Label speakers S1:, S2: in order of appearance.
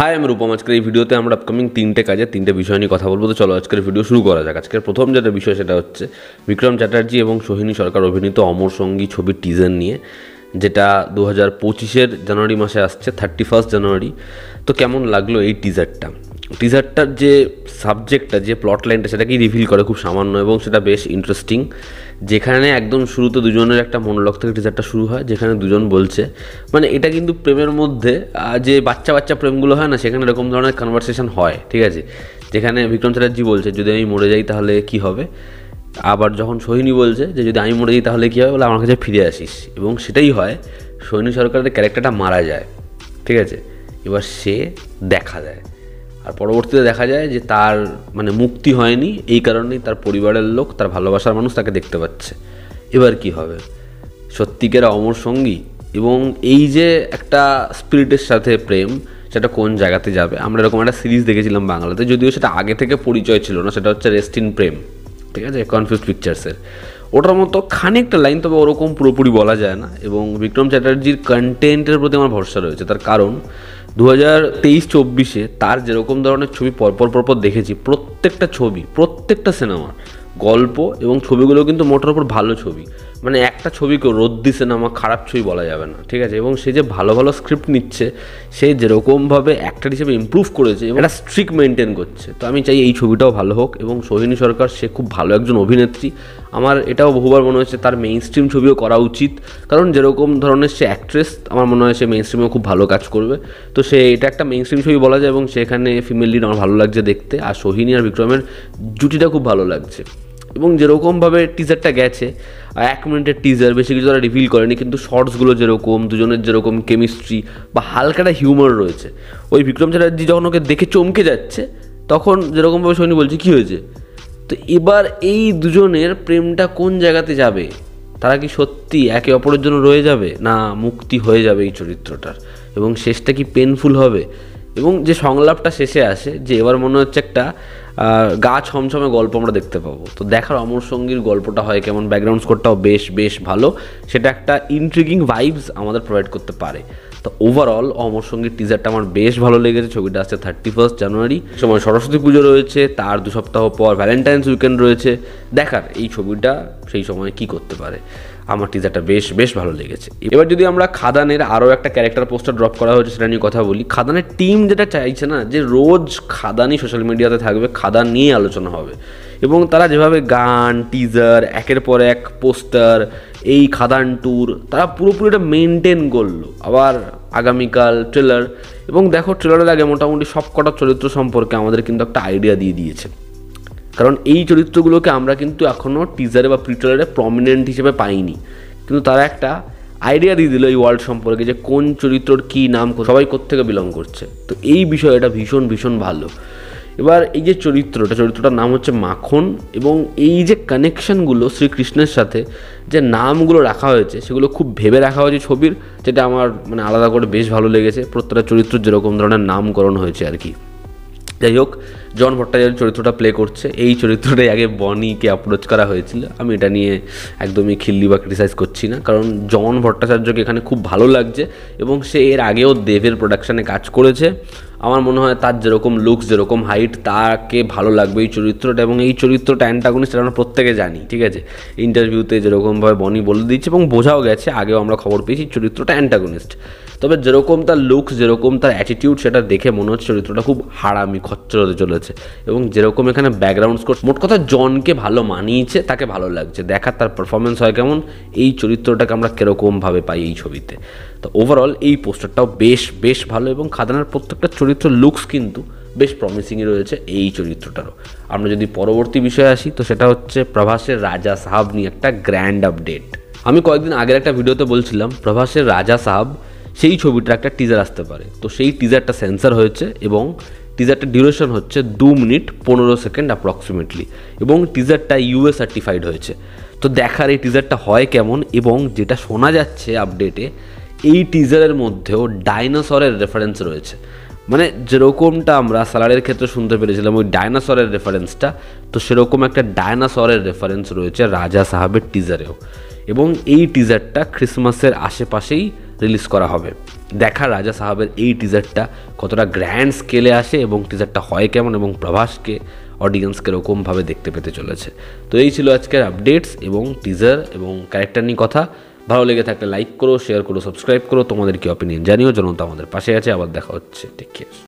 S1: High, আমি রূপম। আজকের এই ভিডিওতে আমরা আপকামিং তিনটে বিষয় নিয়ে কথা বলবো। তো চলো আজকের ভিডিও শুরু করা যাক। আজকের প্রথম যেটা বিষয় সেটা হচ্ছে বিক্রম চ্যাটার্জি এবং সোহিনী সরকার অভিনীত অমর সঙ্গী ছবির টিজার নিয়ে, যেটা 2025-এর জানুয়ারি মাসে আসছে, 31 জানুয়ারি। তো কেমন লাগলো এই টিজারটার যে সাবজেক্টটা, যে প্লট লাইনটা, সেটাকেই রিভিল করে খুব সামান্য, এবং সেটা বেশ ইন্টারেস্টিং। যেখানে একদম শুরুতে দুজনের একটা মনোলগ থেকে টিজারটা শুরু হয়, যেখানে দুজন বলছে, মানে এটা কিন্তু প্রেমের মধ্যে যে বাচ্চা বাচ্চা প্রেমগুলো হয় না, সেখানে এরকম ধরনের কনভারসেশন হয়, ঠিক আছে। যেখানে বিক্রম চ্যাটার্জি বলছে যদি আমি মরে যাই তাহলে কি হবে, আবার যখন সোহিনী বলছে যে যদি আমি মরে যাই তাহলে কী হবে, বলে আমার কাছে ফিরে আসিস। এবং সেটাই হয়, সোহিনী সরকারের ক্যারেক্টারটা মারা যায়, ঠিক আছে। এবার সে দেখা যায়, আর পরবর্তীতে দেখা যায় যে তার মানে মুক্তি হয়নি, এই কারণেই তার পরিবারের লোক, তার ভালোবাসার মানুষ তাকে দেখতে পাচ্ছে। এবার কি হবে, সত্যিকার অমর সঙ্গী এবং এই যে একটা স্পিরিটের সাথে প্রেম, সেটা কোন জায়গাতে যাবে। আমরা এরকম একটা সিরিজ দেখেছিলাম বাংলাতে, যদিও সেটা আগে থেকে পরিচয় ছিল না, সেটা হচ্ছে রেস্ট ইন প্রেম, ঠিক আছে, কনফিউজ পিকচার্সের। ওটার মতো খানিকটা লাইন, তবে ওরকম পুরোপুরি বলা যায় না। এবং বিক্রম চ্যাটার্জির কন্টেন্টের প্রতি আমার ভরসা রয়েছে, তার কারণ 2023-24-এ তার যেরকম ধরনের ছবি পরপর দেখেছি, প্রত্যেকটা ছবি, প্রত্যেকটা সিনেমার গল্প এবং ছবিগুলো কিন্তু মোটের ওপর ভালো ছবি। মানে একটা ছবিকেও রদ্দি সিনেমা, খারাপ ছবি বলা যাবে না, ঠিক আছে। এবং সে যে ভালো ভালো স্ক্রিপ্ট নিচ্ছে, সে যেরকমভাবে অ্যাক্টর হিসেবে ইমপ্রুভ করেছে এবং একটা স্ট্রিক মেনটেন করছে। তো আমি চাই এই ছবিটাও ভালো হোক। এবং সোহিনী সরকার, সে খুব ভালো একজন অভিনেত্রী। আমার এটাও বহুবার মনে হচ্ছে তার মেইন স্ট্রিম ছবিও করা উচিত, কারণ যেরকম ধরনের সে অ্যাক্ট্রেস, আমার মনে হয় সে মেইন স্ট্রিমেও খুব ভালো কাজ করবে। তো সে এটা একটা মেইন স্ট্রিম ছবি বলা যায়, এবং সেখানে ফিমেল লিড আমার ভালো লাগছে দেখতে। আর সোহিনী আর বিক্রমের জুটিটা খুব ভালো লাগছে। এবং যেরকমভাবে টিজারটা গেছে, 1 মিনিটের টিজার, বেশি কিছু তারা রিভিল করেনি, কিন্তু শর্টসগুলো যেরকম, দুজনের যেরকম কেমিস্ট্রি বা হালকাটা হিউমার রয়েছে, ওই বিক্রম চ্যাটার্জি যখন ওকে দেখে চমকে যাচ্ছে, তখন যেরকমভাবে সোহিনী বলছে কী হয়েছে। তো এবার এই দুজনের প্রেমটা কোন জায়গাতে যাবে, তারা কি সত্যি একে অপরের জন্য রয়ে যাবে, না মুক্তি হয়ে যাবে এই চরিত্রটার, এবং শেষটা কি পেনফুল হবে। এবং যে সংলাপটা শেষে আসে, যে এবার মনে হচ্ছে একটা গা ছমছমে গল্প আমরা দেখতে পাবো। তো দেখার অমর সঙ্গীর গল্পটা হয় কেমন, ব্যাকগ্রাউন্ড স্কোরটাও বেশ ভালো, সেটা একটা ইন্ট্রিগিং ভাইবস আমাদের প্রোভাইড করতে পারে। তো ওভারঅল অমর সঙ্গীর টিজারটা আমার বেশ ভালো লেগেছে। ছবিটা আসছে 31 জানুয়ারি, সময় সরস্বতী পুজো রয়েছে, তার 2 সপ্তাহ পর ভ্যালেন্টাইন্স উইকেন্ড রয়েছে। দেখার এই ছবিটা সেই সময় কি করতে পারে। আমার টিজারটা বেশ ভালো লেগেছে। এবার যদি আমরা খাদানের আরও একটা ক্যারেক্টার পোস্টার ড্রপ করা হয়েছে সেটা নিয়ে কথা বলি। খাদানের টিম যেটা চাইছে না, যে রোজ খাদানই সোশ্যাল মিডিয়াতে থাকবে, খাদান নিয়ে আলোচনা হবে, এবং তারা যেভাবে গান, টিজার, একের পর এক পোস্টার, এই খাদান ট্যুর, তারা পুরোপুরি এটা মেনটেন করলো। আবার আগামীকাল ট্রেলার, এবং দেখো ট্রেলারের আগে মোটামুটি সব কটা চরিত্র সম্পর্কে আমাদের কিন্তু একটা আইডিয়া দিয়ে দিয়েছে, কারণ এই চরিত্রগুলোকে আমরা কিন্তু এখনও টিজারে বা প্রিট্রেলারে প্রমিনেন্ট হিসেবে পাইনি, কিন্তু তারা একটা আইডিয়া দিয়ে দিল এই ওয়ার্ল্ড সম্পর্কে, যে কোন চরিত্রর কী নাম, সবাই কোত্থেকে বিলং করছে। তো এই বিষয়টা ভীষণ ভালো। এবার এই যে চরিত্রটার নাম হচ্ছে মাখন, এবং এই যে কানেকশানগুলো শ্রীকৃষ্ণের সাথে যে নামগুলো রাখা হয়েছে, সেগুলো খুব ভেবে রাখা হয়েছে ছবির, যেটা আমার মানে আলাদা করে বেশ ভালো লেগেছে। প্রত্যেকটা চরিত্র যেরকম ধরনের নামকরণ হয়েছে আর কি। যাই হোক, জন ভট্টাচার্য চরিত্রটা প্লে করছে। এই চরিত্রটাই আগে বনিকে অ্যাপ্রোচ করা হয়েছিল। আমি এটা নিয়ে একদমই খিল্লি বা ক্রিটিসাইজ করছি না, কারণ জন ভট্টাচার্যকে এখানে খুব ভালো লাগছে, এবং সে এর আগেও দেবের প্রোডাকশানে কাজ করেছে। আমার মনে হয় তার যেরকম লুকস, যেরকম হাইট, তাকে ভালো লাগবে এই চরিত্রটা। এবং এই চরিত্রটা অ্যান্টাগনিস্ট, আমরা প্রত্যেকে জানি, ঠিক আছে। ইন্টারভিউতে যেরকমভাবে বনি বলে দিচ্ছে, এবং বোঝাও গেছে, আগেও আমরা খবর পেয়েছি চরিত্রটা অ্যান্টাগনিস্ট। তবে যেরকম তার লুকস, যেরকম তার অ্যাটিটিউড, সেটা দেখে মনে হচ্ছে চরিত্রটা খুব হারামি, খচ্চর হতে চলেছে। এবং যেরকম এখানে ব্যাকগ্রাউন্ড স্কোর, মোট কথা জনকে ভালো মানিয়েছে, তাকে ভালো লাগছে। দেখার তার পারফরমেন্স হয় কেমন, এই চরিত্রটাকে আমরা কীরকমভাবে পাই এই ছবিতে। তো ওভারঅল এই পোস্টারটাও বেশ ভালো, এবং খাদানের প্রত্যেকটা চরিত্র লুকস কিন্তু বেশ প্রমিসিংই রয়েছে এই চরিত্রটারও। আমরা যদি পরবর্তী বিষয়ে আসি, তো সেটা হচ্ছে প্রভাসের রাজা সাহাব নিয়ে একটা গ্র্যান্ড আপডেট। আমি কয়েকদিন আগের একটা ভিডিওতে বলছিলাম প্রভাসের রাজা সাহাব, সেই ছবিটার একটা টিজার আসতে পারে। তো সেই টিজারটা সেন্সার হয়েছে, এবং টিজারটার ডিউরেশন হচ্ছে 2 মিনিট 15 সেকেন্ড অ্যাপ্রক্সিমেটলি, এবং টিজারটা ইউএস সার্টিফাইড হয়েছে। তো দেখার এই টিজারটা হয় কেমন। এবং যেটা শোনা যাচ্ছে আপডেটে, এই টিজারের মধ্যেও ডাইনোসরের রেফারেন্স রয়েছে। মানে যেরকমটা আমরা সালারের ক্ষেত্রে শুনতে পেরেছিলাম ওই ডাইনোসরের রেফারেন্সটা, তো সেরকম একটা ডাইনোসরের রেফারেন্স রয়েছে রাজা সাহাবের টিজারেও। এবং এই টিজারটা ক্রিসমাসের আশেপাশেই রিলিজ করা হবে। দেখা রাজা সাহাবের এই টিজারটা কতটা গ্র্যান্ড স্কেলে আসে এবং টিজারটা হয় কেমন এবং প্রভাসকে অডিয়েন্স কীরকমভাবে দেখতে পেতে চলেছে। তো এই ছিল আজকের আপডেটস এবং টিজার এবং ক্যারেক্টার নিয়ে কথা। ভালো লেগে থাকলে লাইক করো, শেয়ার করো, সাবস্ক্রাইব করো, তোমাদের কি অপিনিয়ন জানিও। জনতা আমাদের পাশে আছে। আবার দেখা হচ্ছে, টেক কেয়ার।